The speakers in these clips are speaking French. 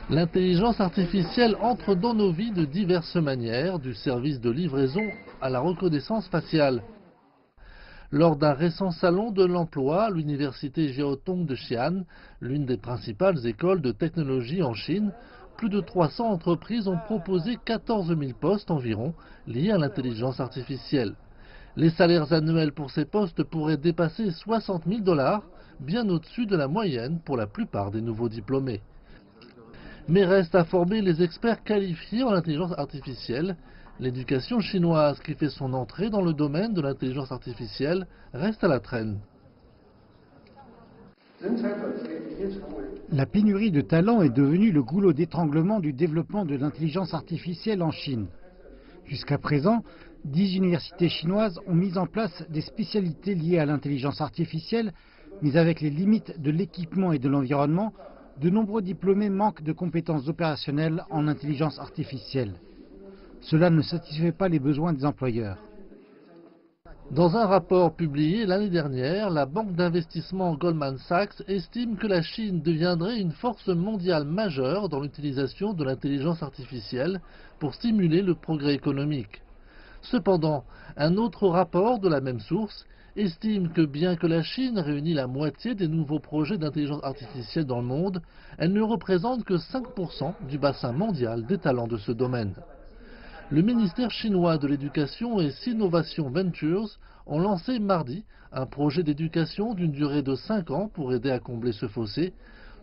L'intelligence artificielle entre dans nos vies de diverses manières, du service de livraison à la reconnaissance faciale. Lors d'un récent salon de l'emploi à l'université Jiaotong de Xi'an, l'une des principales écoles de technologie en Chine, plus de 300 entreprises ont proposé 14 000 postes environ liés à l'intelligence artificielle. Les salaires annuels pour ces postes pourraient dépasser 60 000 $, bien au-dessus de la moyenne pour la plupart des nouveaux diplômés. Mais reste à former les experts qualifiés en intelligence artificielle. L'éducation chinoise qui fait son entrée dans le domaine de l'intelligence artificielle reste à la traîne. La pénurie de talents est devenue le goulot d'étranglement du développement de l'intelligence artificielle en Chine. Jusqu'à présent, 10 universités chinoises ont mis en place des spécialités liées à l'intelligence artificielle, mais avec les limites de l'équipement et de l'environnement, de nombreux diplômés manquent de compétences opérationnelles en intelligence artificielle. Cela ne satisfait pas les besoins des employeurs. Dans un rapport publié l'année dernière, la banque d'investissement Goldman Sachs estime que la Chine deviendrait une force mondiale majeure dans l'utilisation de l'intelligence artificielle pour stimuler le progrès économique. Cependant, un autre rapport de la même source estime que bien que la Chine réunit la moitié des nouveaux projets d'intelligence artificielle dans le monde, elle ne représente que 5% du bassin mondial des talents de ce domaine. Le ministère chinois de l'Éducation et Sinovation Ventures ont lancé mardi un projet d'éducation d'une durée de 5 ans pour aider à combler ce fossé.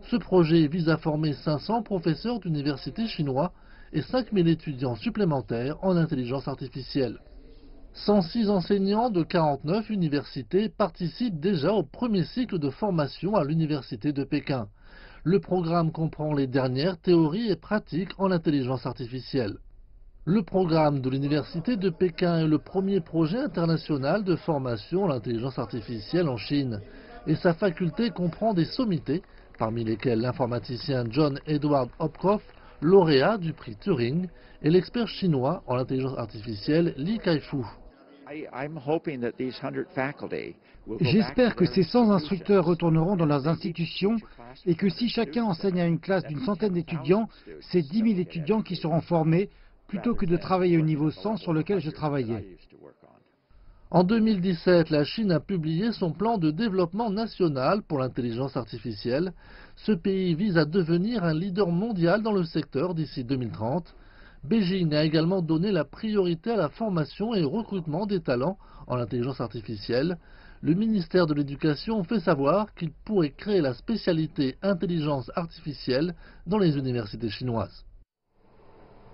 Ce projet vise à former 500 professeurs d'universités chinois et 5 000 étudiants supplémentaires en intelligence artificielle. 106 enseignants de 49 universités participent déjà au premier cycle de formation à l'université de Pékin. Le programme comprend les dernières théories et pratiques en intelligence artificielle. Le programme de l'université de Pékin est le premier projet international de formation à l'intelligence artificielle en Chine, et sa faculté comprend des sommités, parmi lesquelles l'informaticien John Edward Hopkroff, lauréat du prix Turing, et l'expert chinois en intelligence artificielle Li Kaifu. J'espère que ces 100 instructeurs retourneront dans leurs institutions et que si chacun enseigne à une classe d'une centaine d'étudiants, c'est 10 000 étudiants qui seront formés plutôt que de travailler au niveau 100 sur lequel je travaillais. En 2017, la Chine a publié son plan de développement national pour l'intelligence artificielle. Ce pays vise à devenir un leader mondial dans le secteur d'ici 2030. Beijing a également donné la priorité à la formation et au recrutement des talents en intelligence artificielle. Le ministère de l'Éducation fait savoir qu'il pourrait créer la spécialité intelligence artificielle dans les universités chinoises.